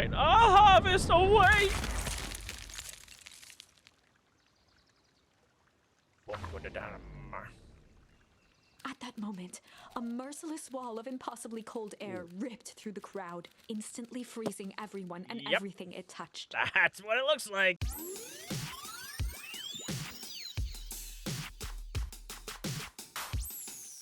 fine. I'll harvest away! At that moment, a merciless wall of impossibly cold air ripped through the crowd, instantly freezing everyone and everything it touched. That's what it looks like.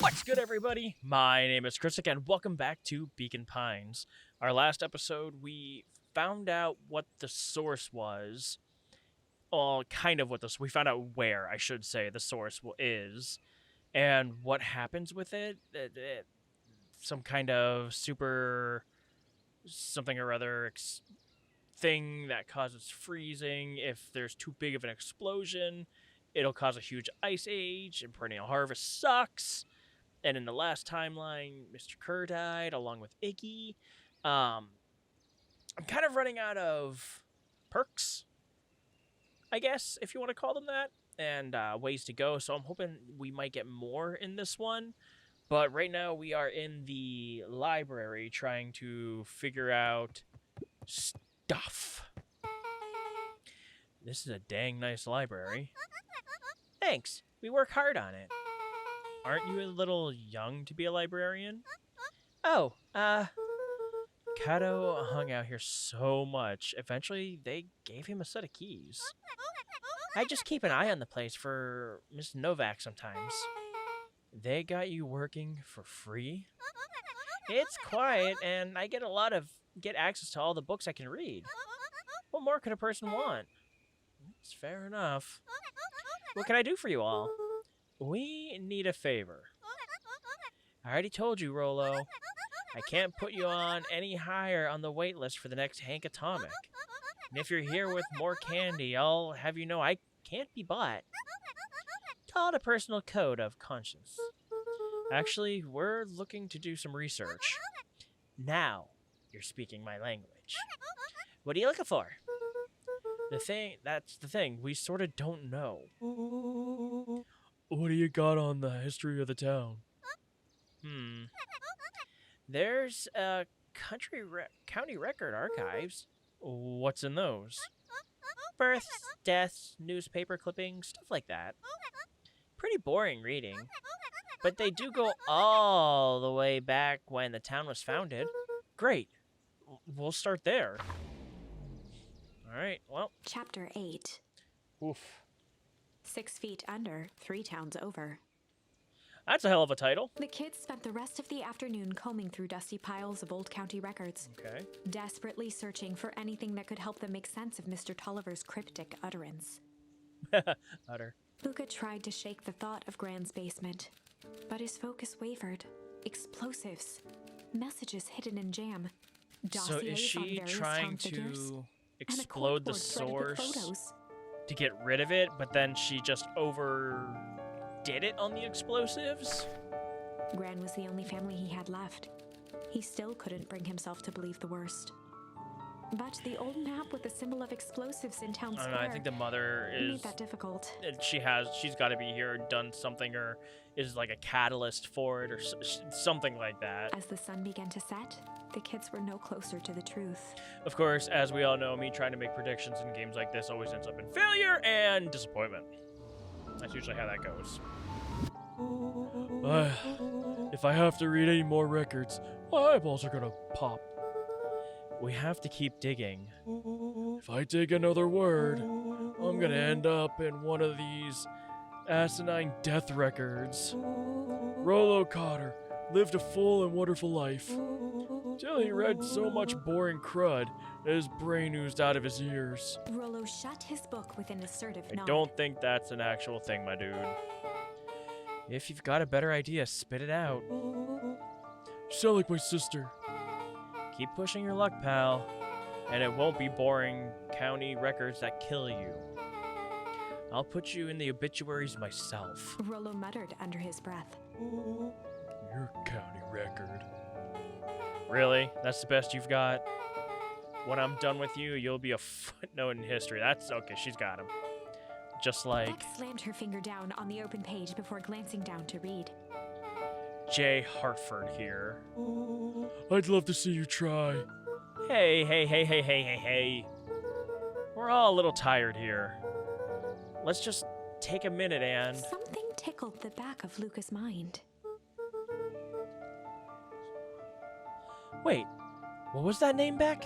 What's good, everybody? My name is Chrisic, and welcome back to Beacon Pines. Our last episode, we found out what the source was. Well, kind of we found out where, I should say, the source is. And what happens with it, some kind of super something or other thing that causes freezing. If there's too big of an explosion, it'll cause a huge ice age, and perennial harvest sucks. And in the last timeline, Mr. Kerr died along with Iggy. I'm kind of running out of perks, I guess, if you want to call them that, and ways to go. So I'm hoping we might get more in this one. But right now we are in the library trying to figure out stuff. This is a dang nice library. Thanks. We work hard on it. Aren't you a little young to be a librarian? Oh, Kato hung out here so much. Eventually, they gave him a set of keys. I just keep an eye on the place for Miss Novak sometimes. They got you working for free? It's quiet, and I get access to all the books I can read. What more could a person want? It's fair enough. What can I do for you all? We need a favor. I already told you, Rollo. I can't put you on any higher on the wait list for the next Hank Atomic. And if you're here with more candy, I'll have you know I can't be bought. Call it a personal code of conscience. Actually, we're looking to do some research. Now, you're speaking my language. What are you looking for? That's the thing, we sort of don't know. What do you got on the history of the town? There's county record archives. What's in those? Births, deaths, newspaper clippings, stuff like that. Pretty boring reading. But they do go all the way back when the town was founded. Great. We'll start there. Alright, well. Chapter 8. Oof. 6 feet under, 3 towns over. That's a hell of a title. The kids spent the rest of the afternoon combing through dusty piles of old county records. Okay. Desperately searching for anything that could help them make sense of Mr. Tulliver's cryptic utterance. Utter. Luca tried to shake the thought of Gran's basement, but his focus wavered. Explosives. Messages hidden in jam. So is she trying to explode the source to get rid of it, but then she just overdid it on the explosives? Gran was the only family he had left. He still couldn't bring himself to believe the worst. But the old map with the symbol of explosives in town square, I think the mother made that difficult. She's got to be here and done something, or is like a catalyst for it, or something like that. As the sun began to set, the kids were no closer to the truth. Of course, as we all know, me trying to make predictions in games like this always ends up in failure and disappointment. That's usually how that goes. If I have to read any more records, my eyeballs are gonna pop. We have to keep digging. If I dig another word, I'm gonna end up in one of these asinine death records. Rollo Cotter lived a full and wonderful life, till he read so much boring crud that his brain oozed out of his ears. Rollo shut his book with an assertive nod. I don't think that's an actual thing, my dude. If you've got a better idea, spit it out. You sound like my sister. Keep pushing your luck, pal, and it won't be boring county records that kill you. I'll put you in the obituaries myself. Rollo muttered under his breath. Your county record. Really? That's the best you've got? When I'm done with you, you'll be a footnote in history. That's okay, she's got him. Just like... Beck slammed her finger down on the open page before glancing down to read. J. Hartford here. I'd love to see you try. Hey. We're all a little tired here. Let's just take a minute and... Something tickled the back of Luca's mind. Wait, what was that name back?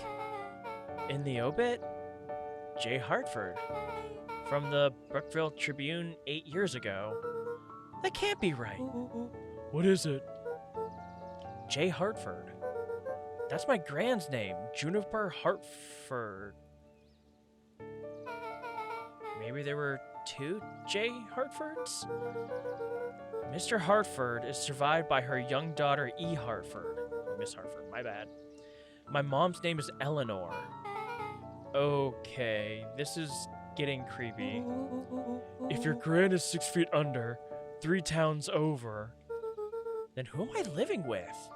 In the obit? J. Hartford. From the Brookville Tribune 8 years ago. That can't be right. What is it? J. Hartford. That's my grand's name, Juniper Hartford. Maybe there were 2 J. Hartfords? Mr. Hartford is survived by her young daughter, E. Hartford. Miss Hartford, my bad. My mom's name is Eleanor. Okay, this is getting creepy. If your grand is 6 feet under, 3 towns over, then who am I living with?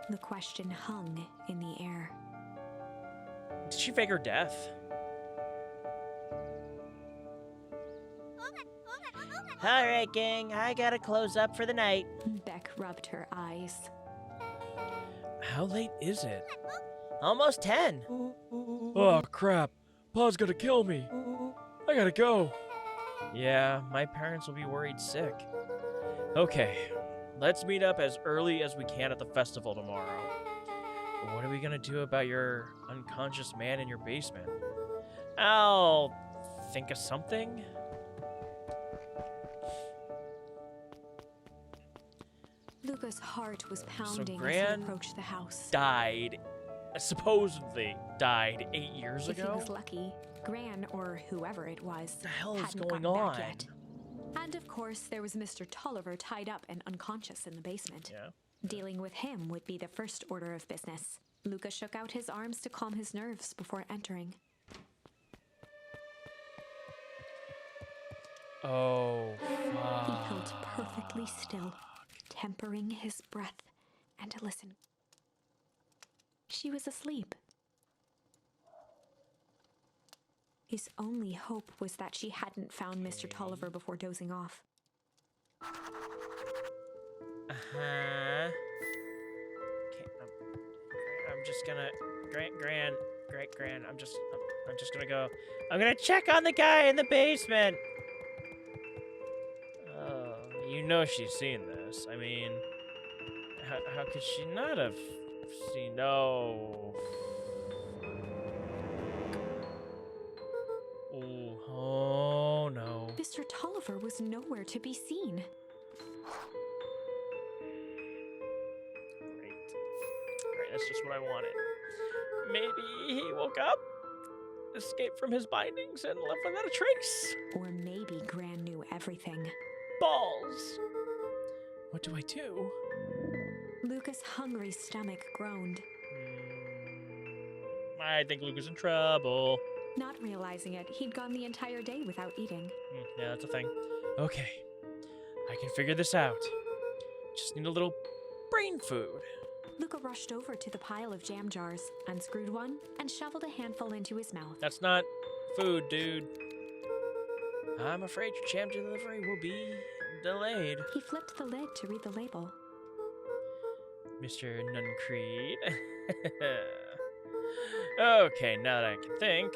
The question hung in the air. Did she fake her death? Alright, gang, I gotta close up for the night. Beck rubbed her eyes. How late is it? Almost 10. Oh, crap. Pa's gonna kill me. I gotta go. Yeah, my parents will be worried sick. Okay, let's meet up as early as we can at the festival tomorrow. What are we gonna do about your unconscious man in your basement? I'll think of something. Luca's heart was pounding as he Gran approached the house. Supposedly died 8 years If he ago? was lucky, Gran, or whoever it was, What the hell is hadn't going gotten on? back yet. And of course, there was Mr. Tolliver tied up and unconscious in the basement. Yeah. Dealing with him would be the first order of business. Luca shook out his arms to calm his nerves before entering. Oh, He held perfectly still, tempering his breath, and to listen. She was asleep. His only hope was that she hadn't found Mr. Tolliver before dozing off. Uh-huh. Okay, I'm just gonna... Gran, I'm just gonna go... I'm gonna check on the guy in the basement! Oh, you know she's seen this. I mean... How could she not have seen... No... Ooh, oh no. Mr. Tolliver was nowhere to be seen. Great, that's just what I wanted. Maybe he woke up, escaped from his bindings, and left without a trace. Or maybe Gran knew everything. Balls. What do I do? Luca's hungry stomach groaned. I think Luke is in trouble. Not realizing it, he'd gone the entire day without eating. Yeah, that's a thing. Okay, I can figure this out. Just need a little brain food. Luca rushed over to the pile of jam jars, unscrewed one, and shoveled a handful into his mouth. That's not food, dude. I'm afraid your jam delivery will be delayed. He flipped the lid to read the label. Mr. Nuncreed. Okay, now that I can think.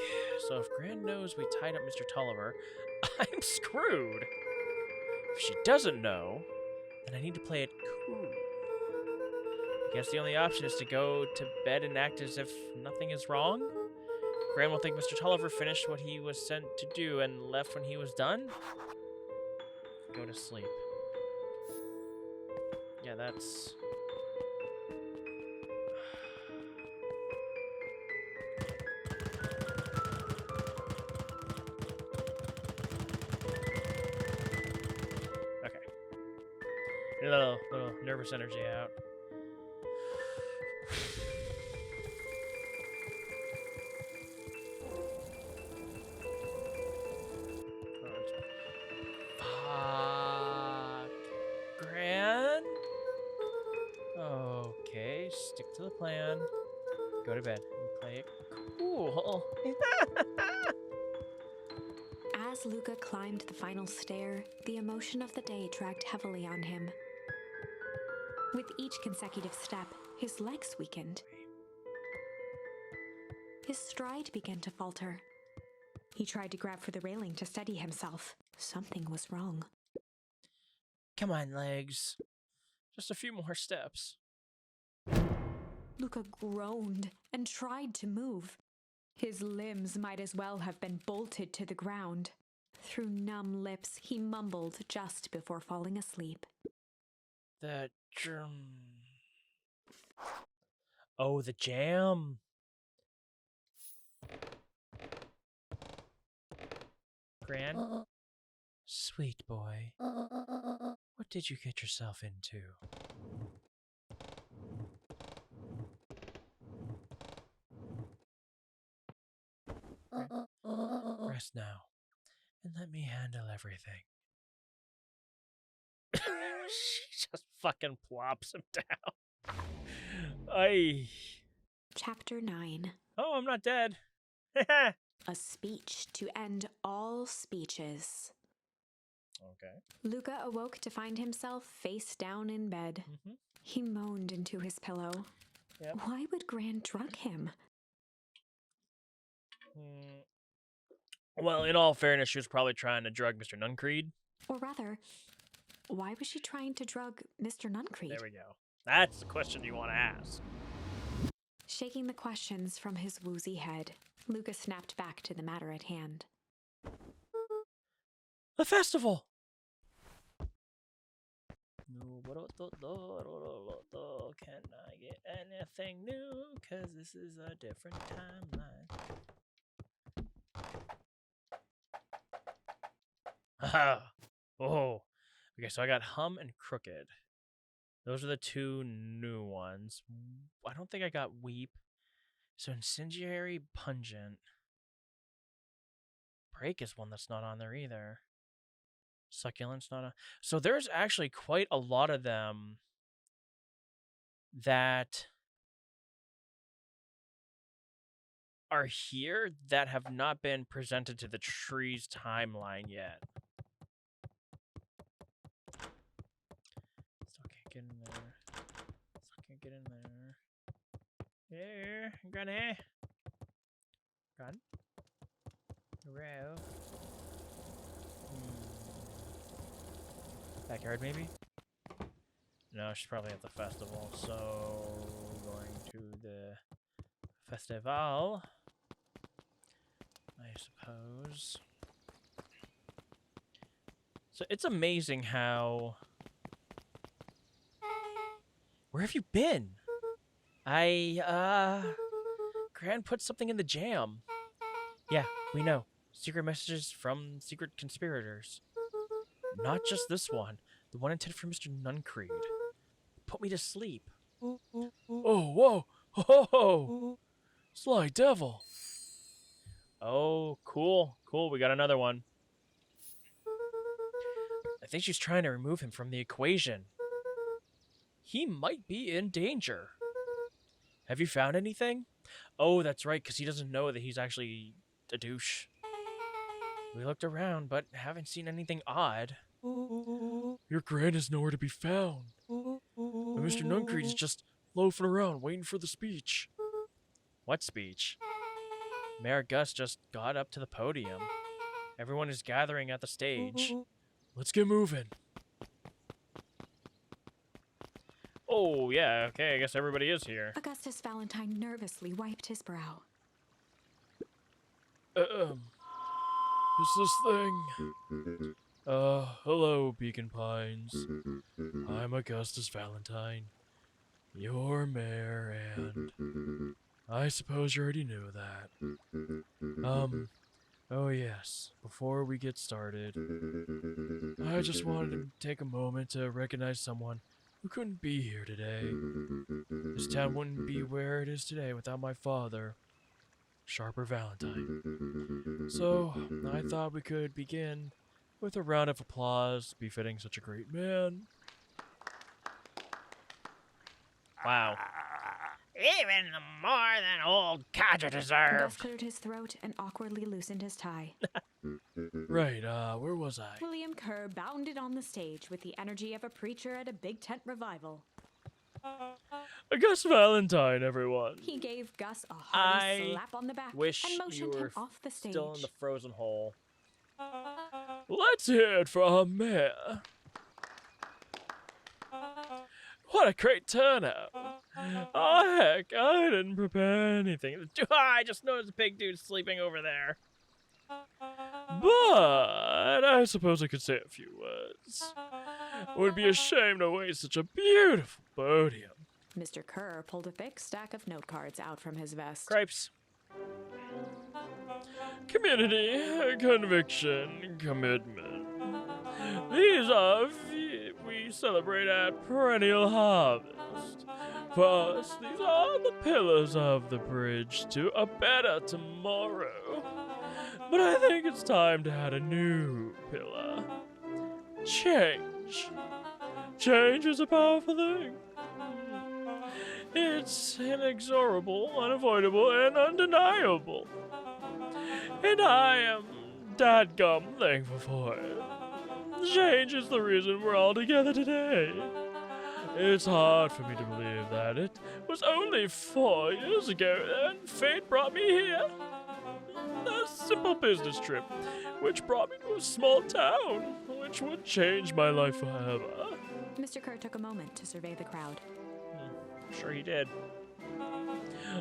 So if Gran knows we tied up Mr. Tolliver, I'm screwed. If she doesn't know, then I need to play it cool. I guess the only option is to go to bed and act as if nothing is wrong. Gran will think Mr. Tolliver finished what he was sent to do and left when he was done. Go to sleep. Yeah, that's... Okay. A little nervous energy out. Fuck. Gran? Okay, stick to the plan. Go to bed and play it cool. As Luca climbed the final stair, the emotion of the day dragged heavily on him. With each consecutive step, his legs weakened. His stride began to falter. He tried to grab for the railing to steady himself. Something was wrong. Come on, legs. Just a few more steps. Luca groaned and tried to move. His limbs might as well have been bolted to the ground. Through numb lips, he mumbled just before falling asleep. The germ. Oh, the jam. Gran? Sweet boy. What did you get yourself into? Rest now, and let me handle everything. She just fucking plops him down. Ay. Chapter 9. Oh, I'm not dead. A speech to end all speeches. Okay. Luca awoke to find himself face down in bed. Mm-hmm. He moaned into his pillow. Yep. Why would Gran drug him? Well, in all fairness, she was probably trying to drug Mr. Nuncreed. Or rather, why was she trying to drug Mr. Nuncreed? There we go. That's the question you want to ask. Shaking the questions from his woozy head, Luca snapped back to the matter at hand. The festival! Can I get anything new? Cause this is a different timeline. Haha. Oh. Okay, so I got Hum and Crooked. Those are the two new ones. I don't think I got Weep. So Incendiary, Pungent. Break is one that's not on there either. Succulent's not on. So there's actually quite a lot of them that are here that have not been presented to the tree's timeline yet. Still can't get in there. Still can't get in there. Here, Granny. Gone. Row. Backyard, maybe? No, she's probably at the festival, so going to the festival, I suppose. So it's amazing how... Where have you been? Gran put something in the jam. Yeah, we know. Secret messages from secret conspirators. Not just this one. The one intended for Mr. Nuncreed. Put me to sleep. Oh, whoa! Ho, ho! Sly devil! Oh, cool. Cool, we got another one. I think she's trying to remove him from the equation. He might be in danger. Have you found anything? Oh, that's right, because he doesn't know that he's actually a douche. We looked around, but haven't seen anything odd. Your Gran is nowhere to be found. And Mr. Nuncreed is just loafing around, waiting for the speech. What speech? Mayor Gus just got up to the podium. Everyone is gathering at the stage. Let's get moving. Oh, yeah, okay, I guess everybody is here. Augustus Valentine nervously wiped his brow. Is this thing? Hello, Beacon Pines. I'm Augustus Valentine, your mayor, and I suppose you already knew that. Oh yes, before we get started, I just wanted to take a moment to recognize someone who couldn't be here today. This town wouldn't be where it is today without my father, Sharper Valentine. So, I thought we could begin with a round of applause befitting such a great man. Wow. Even more than old Cadger Gus deserved. cleared his throat and awkwardly loosened his tie. Right, where was I? William Kerr bounded on the stage with the energy of a preacher at a big tent revival. Gus Valentine, everyone. He gave Gus a hearty I slap on the back wish and you motioned were him off the stage. still in the frozen hole. Let's hear it for our mayor. What a great turnout. Oh, heck, I didn't prepare anything. I just noticed a big dude sleeping over there. But I suppose I could say a few words. It would be a shame to waste such a beautiful podium. Mr. Kerr pulled a thick stack of note cards out from his vest. Cripes. Community, conviction, commitment. These are we celebrate at perennial harvest. First, these are the pillars of the bridge to a better tomorrow. But I think it's time to add a new pillar. Change. Change is a powerful thing. It's inexorable, unavoidable, and undeniable. And I am dadgum thankful for it. Change is the reason we're all together today. It's hard for me to believe that it was only 4 years ago that fate brought me here. A simple business trip, which brought me to a small town, which would change my life forever. Mr. Kerr took a moment to survey the crowd. Sure he did.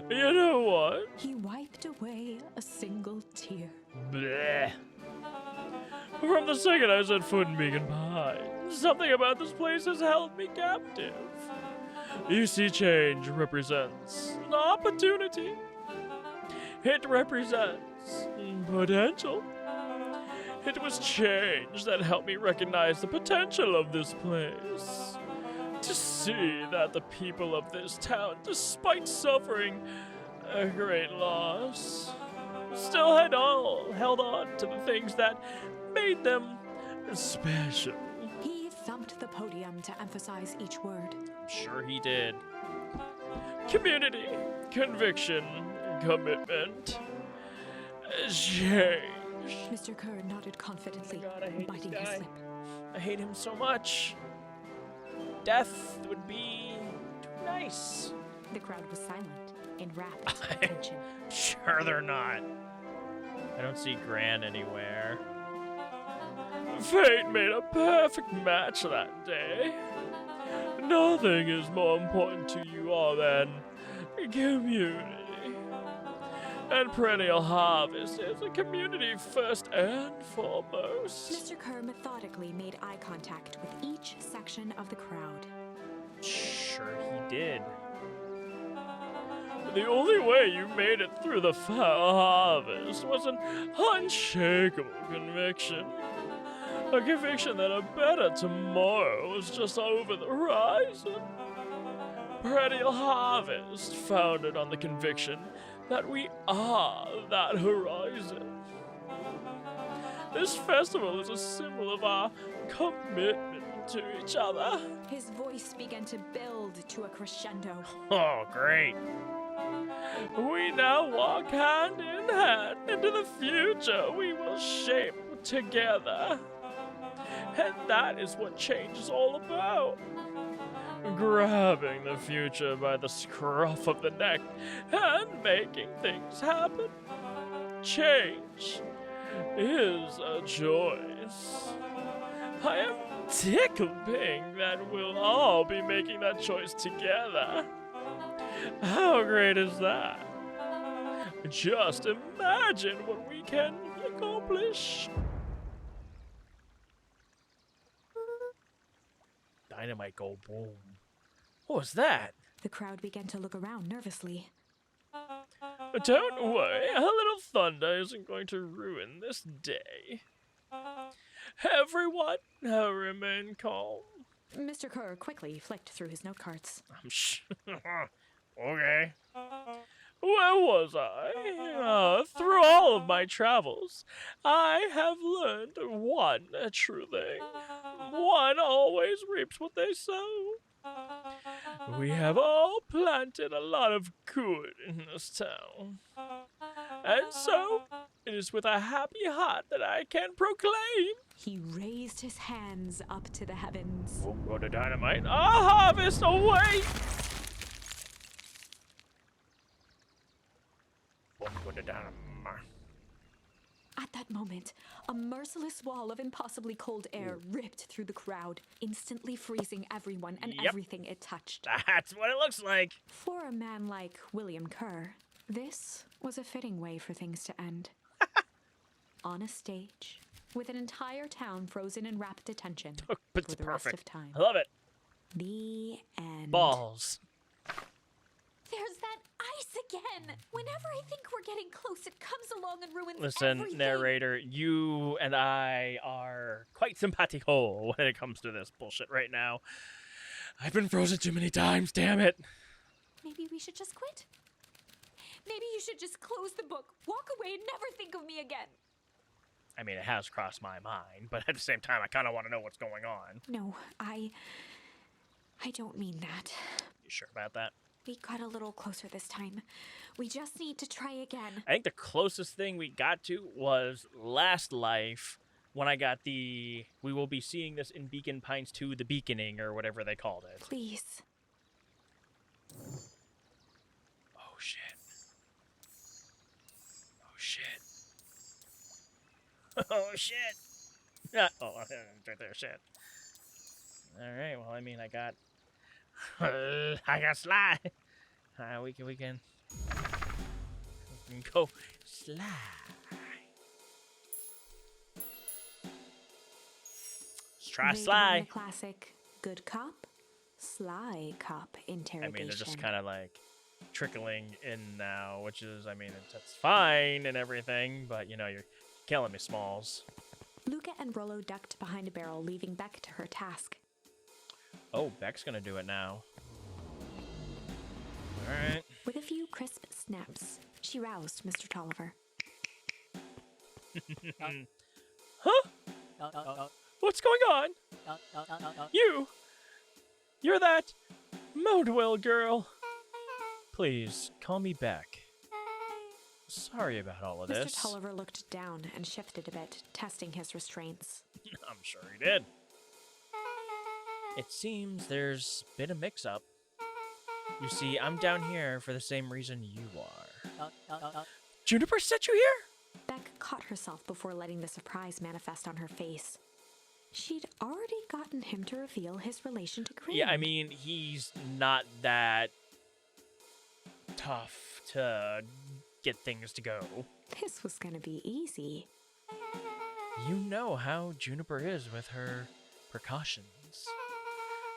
You know what? He wiped away a single tear. Bleh. From the second I set foot in Beacon Pines, something about this place has held me captive. You see, change represents opportunity. It represents potential. It was change that helped me recognize the potential of this place. To see that the people of this town, despite suffering a great loss, still held on to the things that made them special. He thumped the podium to emphasize each word. Sure he did. Community, conviction, commitment, change. Mr. Kerr nodded confidently, God, I hate biting this his guy. lip. I hate him so much. Death would be too nice. The crowd was silent, in rapt attention. Sure they're not. I don't see Gran anywhere. Fate made a perfect match that day. Nothing is more important to you all than community. And perennial harvest is a community first and foremost. Mr. Kerr methodically made eye contact with each section of the crowd. Sure he did. The only way you made it through the harvest was an unshakable conviction. A conviction that a better tomorrow was just over the horizon. Perennial harvest, founded on the conviction that we are that horizon. This festival is a symbol of our commitment to each other. His voice began to build to a crescendo. Oh, great. We now walk hand in hand into the future we will shape together. And that is what change is all about. Grabbing the future by the scruff of the neck and making things happen. Change is a choice. I am tickled pink that we'll all be making that choice together. How great is that? Just imagine what we can accomplish. Dynamite go boom. What was that? The crowd began to look around nervously. Don't worry, a little thunder isn't going to ruin this day. Everyone, remain calm. Mr. Kerr quickly flicked through his note cards. Okay. Where was I? Through all of my travels, I have learned one true thing. One always reaps what they sow. We have all planted a lot of good in this town. And so, it is with a happy heart that I can proclaim He raised his hands up to the heavens. Won't go to dynamite. I'll harvest away! Won't go to dynamite. At that moment, a merciless wall of impossibly cold air ripped through the crowd, instantly freezing everyone and Yep. everything it touched. That's what it looks like. For a man like William Kerr, this was a fitting way for things to end. On a stage, with an entire town frozen in rapt attention But it's for the rest perfect. of time. I love it. The end. Balls. There's that ice again! Whenever I think we're getting close, it comes along and ruins Listen, everything. narrator, you and I are quite simpatico when it comes to this bullshit right now. I've been frozen too many times, damn it. Maybe we should just quit? Maybe you should just close the book, walk away, and never think of me again. I mean, it has crossed my mind, but at the same time, I kind of want to know what's going on. No, I don't mean that. You sure about that? We got a little closer this time. We just need to try again. I think the closest thing we got to was Last Life, when I got the... We will be seeing this in Beacon Pines 2, The Beaconing, or whatever they called it. Please. Oh, shit. Oh, shit. Oh, shit. Oh, it's right there, shit. Alright, well, I mean, I got... I got Sly. We can go Sly. Let's try Rated on Sly. the classic good cop, sly cop I interrogation. mean, they're just kind of like trickling in now, which is, I mean, it's fine and everything, but you know, you're killing me, Smalls. Luca and Rollo ducked behind a barrel, leaving Beck to her task. Oh, Beck's gonna do it now. Alright. With a few crisp snaps, she roused Mr. Tolliver. Huh? What's going on? You're that Modwell girl. Please, call me Beck. Sorry about all of this. Mr. Tolliver looked down and shifted a bit, testing his restraints. I'm sure he did. It seems there's been a mix-up. You see, I'm down here for the same reason you are. Juniper sent you here? Beck caught herself before letting the surprise manifest on her face. She'd already gotten him to reveal his relation to Green. Yeah, I mean, he's not that tough to get things to go. This was gonna be easy. You know how Juniper is with her precautions.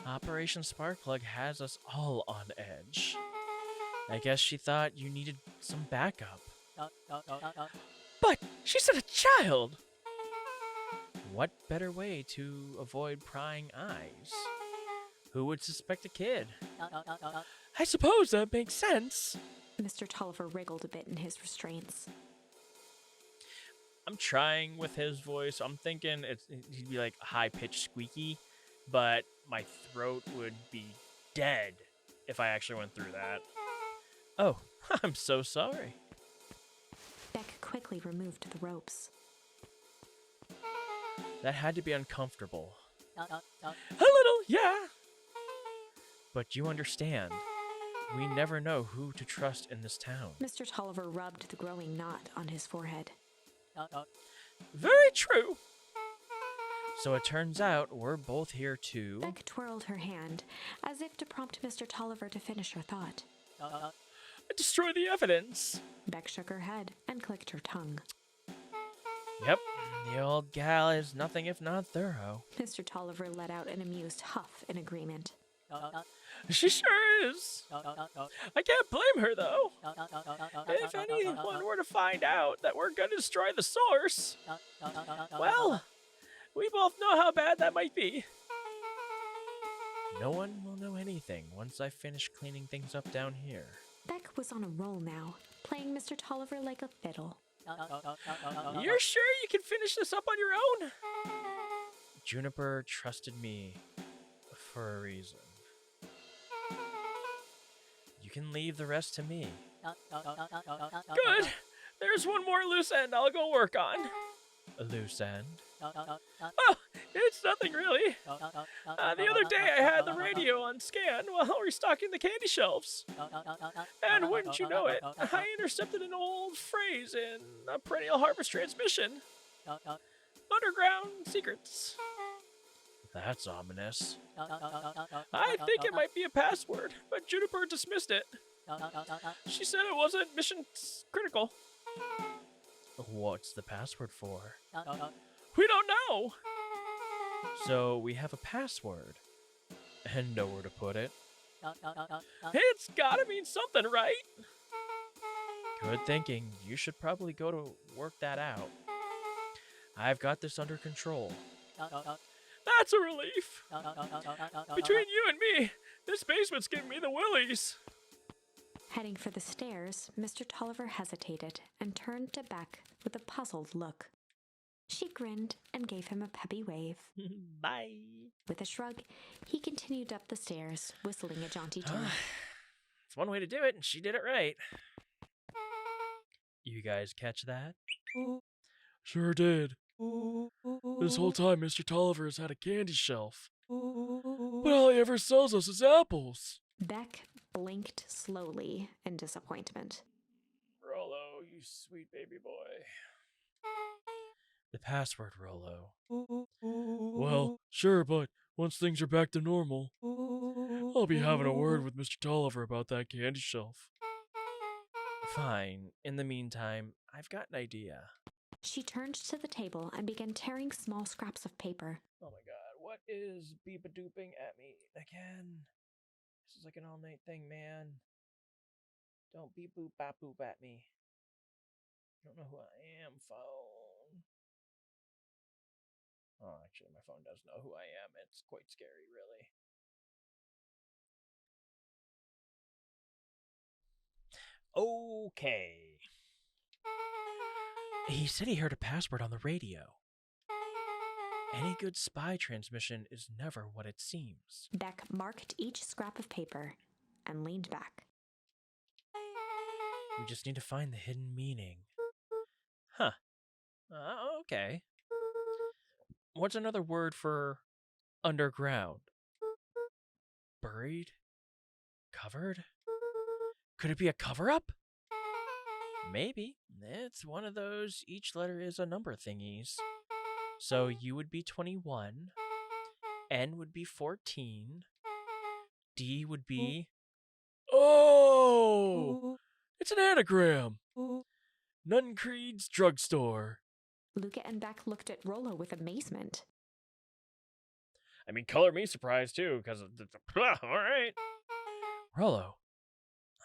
Operation Sparkplug has us all on edge. I guess she thought you needed some backup. But she's a child! What better way to avoid prying eyes? Who would suspect a kid? I suppose that makes sense. Mr. Tolliver wriggled a bit in his restraints. I'm trying with his voice. I'm thinking he'd be like high-pitched squeaky, but my throat would be dead if I actually went through that. Oh, I'm so sorry. Beck quickly removed the ropes. That had to be uncomfortable. A little, yeah. But you understand, we never know who to trust in this town. Mr. Tolliver rubbed the growing knot on his forehead. Very true. So it turns out we're both here to... Beck twirled her hand, as if to prompt Mr. Tolliver to finish her thought. destroy the evidence. Beck shook her head and clicked her tongue. Yep, the old gal is nothing if not thorough. Mr. Tolliver let out an amused huff in agreement. She sure is. I can't blame her, though. If anyone were to find out that we're gonna destroy the source, well, we both know how bad that might be. No one will know anything once I finish cleaning things up down here. Beck was on a roll now, playing Mr. Tolliver like a fiddle. You're sure you can finish this up on your own? Juniper trusted me for a reason. You can leave the rest to me. Good. There's one more loose end I'll go work on. A loose end? Oh, it's nothing really. The other day I had the radio on scan while restocking the candy shelves. And wouldn't you know it, I intercepted an old phrase in a perennial harvest transmission. Underground secrets. That's ominous. I think it might be a password, but Juniper dismissed it. She said it wasn't mission critical. What's the password for? We don't know. So we have a password and nowhere to put it. It's gotta mean something, right? Good thinking. You should probably go to work that out. I've got this under control. That's a relief. Between you and me, this basement's giving me the willies. Heading for the stairs, Mr. Tolliver hesitated and turned to Beck with a puzzled look. She grinned and gave him a peppy wave. Bye. With a shrug, he continued up the stairs, whistling a jaunty tune. It's one way to do it, and she did it right. You guys catch that? Sure did. This whole time, Mr. Tolliver has had a candy shelf. But all he ever sells us is apples. Beck blinked slowly in disappointment. Rollo, you sweet baby boy. The password, Rollo. Well, sure, but once things are back to normal, I'll be having a word with Mr. Tolliver about that candy shelf. Fine. In the meantime, I've got an idea. She turned to the table and began tearing small scraps of paper. Oh my god, what is beep-a-dooping at me again? This is like an all-night thing, man. Don't beep-boop-bop-boop at me. Don't know who I am, phone. Oh, actually, my phone does know who I am. It's quite scary, really. Okay. He said he heard a password on the radio. Any good spy transmission is never what it seems. Beck marked each scrap of paper and leaned back. We just need to find the hidden meaning. Huh. Okay. What's another word for underground? Buried? Covered? Could it be a cover-up? Maybe. It's one of those each letter is a number thingies. So U would be 21, N would be 14, D would be... Oh! It's an anagram! Nuncreed's Drugstore. Luca and Beck looked at Rollo with amazement. I mean, color me surprised too, because of the... Alright. Rollo,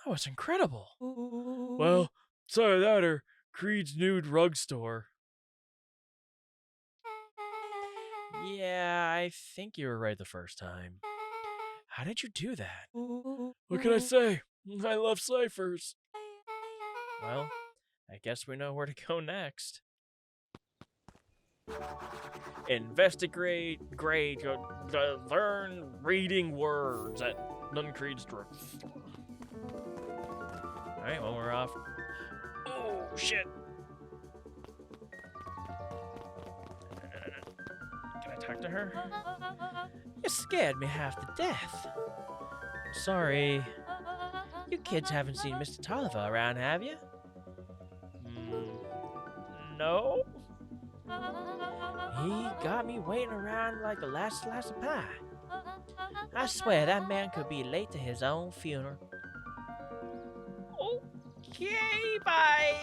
that was incredible. Well, it's either that or Creed's new drugstore. Yeah, I think you were right the first time. How did you do that? What can I say? I love ciphers. Well, I guess we know where to go next. Investigate, grade, learn reading words at Nuncreed's drugstore. Alright, well, we're off. Oh, shit. Can I talk to her? You scared me half to death. Sorry. You kids haven't seen Mr. Tolliver around, have you? No. He got me waiting around like the last slice of pie. I swear that man could be late to his own funeral. Okay, bye.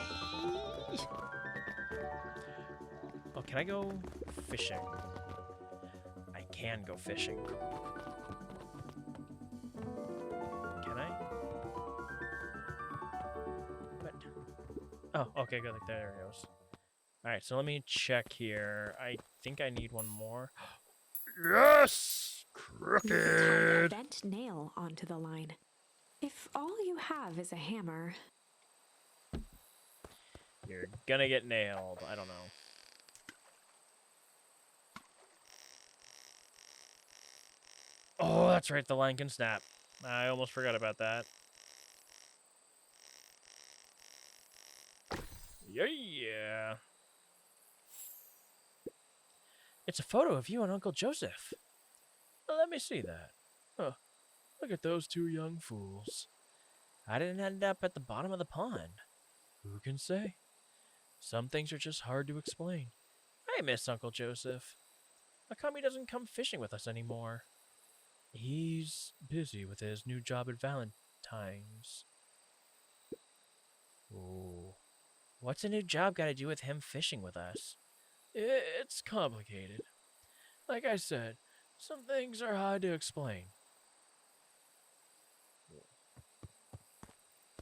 Oh, can I go fishing? I can go fishing. Can I? What? Oh, okay, good. Like, there it goes. Alright, so let me check here. I think I need one more. Yes! Luca tied a Crooked! bent nail onto the line. If all you have is a hammer... You're gonna get nailed. I don't know. Oh, that's right. The line can snap. I almost forgot about that. Yeah. It's a photo of you and Uncle Joseph. Let me see that. Huh. Look at those two young fools. I didn't end up at the bottom of the pond. Who can say? Some things are just hard to explain. I miss Uncle Joseph. How come he doesn't come fishing with us anymore? He's busy with his new job at Valentine's. Ooh. What's a new job got to do with him fishing with us? It's complicated. Like I said, some things are hard to explain.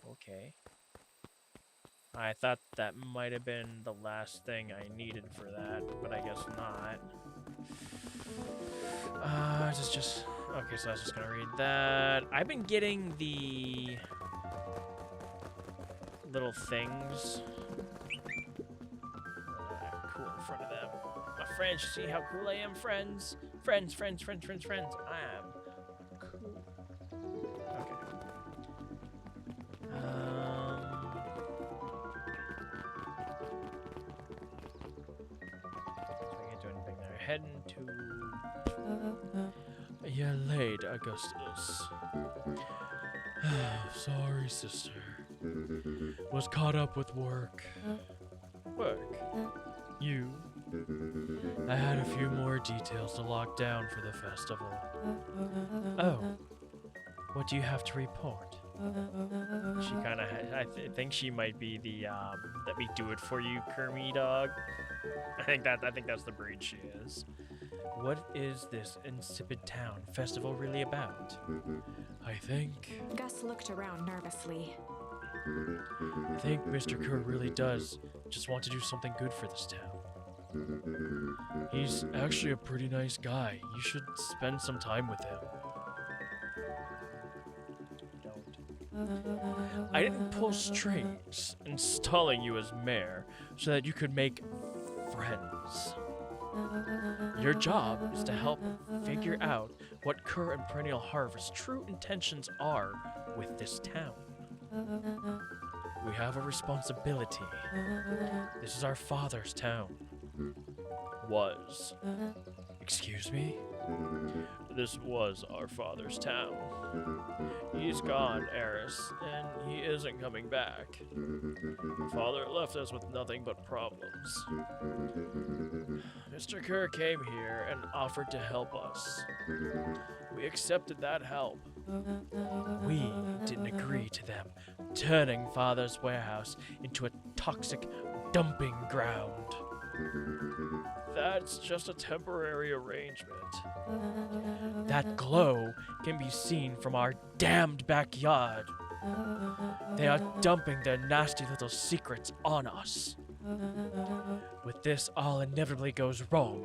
Okay. I thought that might have been the last thing I needed for that, but I guess not. This is just... Okay, so I was just gonna read that. I've been getting the... little things. Cool in front of them. My friends, see how cool I am, friends? Friends. I am cool. Okay. So we can't do anything there. Heading to... You're late, Augustus. Sorry, sister. Was caught up with work. Work? You? I had a few more details to lock down for the festival. Oh. What do you have to report? She kind of... I think she might be the, let me do it for you, Kermie dog. I think that's the breed she is. What is this insipid town festival really about? I think Gus looked around nervously. Mr. Kerr really does just want to do something good for this town. He's actually a pretty nice guy. You should spend some time with him. Don't. I didn't pull strings installing you as mayor so that you could make friends. Your job is to help figure out what Kerr and Perennial Harvest's true intentions are with this town. We have a responsibility. This is our father's town. Was. Excuse me? This was our father's town. He's gone, Eris, and he isn't coming back. Father left us with nothing but problems. Mr. Kerr came here and offered to help us. We accepted that help. We didn't agree to them turning Father's warehouse into a toxic dumping ground. That's just a temporary arrangement. That glow can be seen from our damned backyard. They are dumping their nasty little secrets on us. With this all inevitably goes wrong,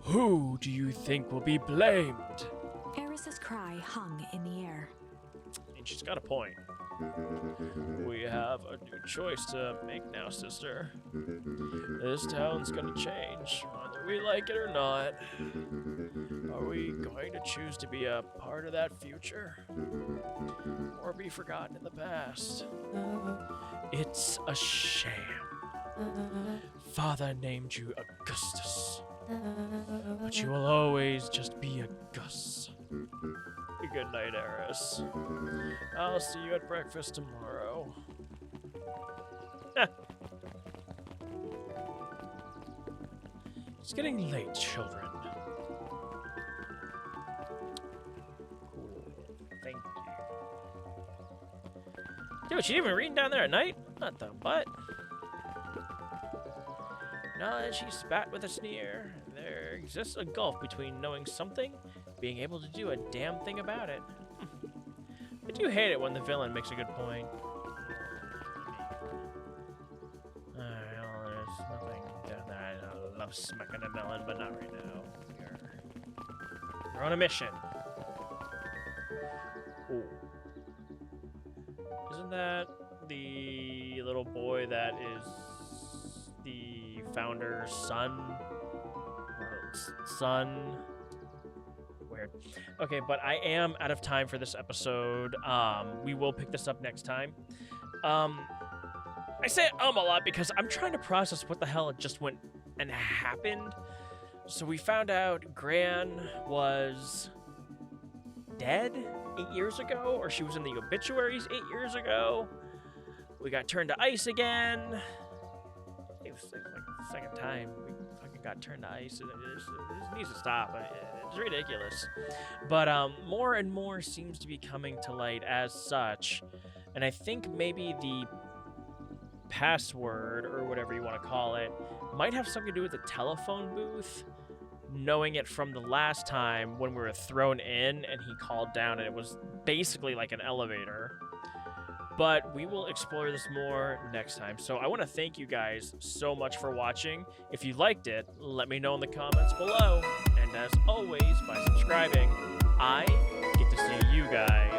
who do you think will be blamed? Eris's cry hung in the air. And she's got a point. We have a new choice to make now, sister. This town's gonna change, whether we like it or not. Are we going to choose to be a part of that future? Or be forgotten in the past? It's a shame. Father named you Augustus, but you will always just be a Gus. Good night, Eris. I'll see you at breakfast tomorrow. It's getting late, children. Cool. Thank you. Dude, she even reading down there at night? What the butt? Now that she spat with a sneer, there exists a gulf between knowing something and being able to do a damn thing about it. I do hate it when the villain makes a good point. Alright, well, there's nothing down there. I love smacking a melon, but not right now. You're on a mission. Ooh. Isn't that the little boy that is the founder's son? Weird. Okay, but I am out of time for this episode. We will pick this up next time. I say a lot because I'm trying to process what the hell just went and happened. So we found out Gran was dead 8 years ago, or she was in the obituaries 8 years ago. We got turned to ice again. It was like the second time we fucking got turned to ice. This needs to stop. It's ridiculous. But more and more seems to be coming to light as such. And I think maybe the password, or whatever you want to call it, might have something to do with the telephone booth. Knowing it from the last time when we were thrown in and he called down and it was basically like an elevator. But we will explore this more next time. So I want to thank you guys so much for watching. If you liked it, let me know in the comments below. And as always, by subscribing, I get to see you guys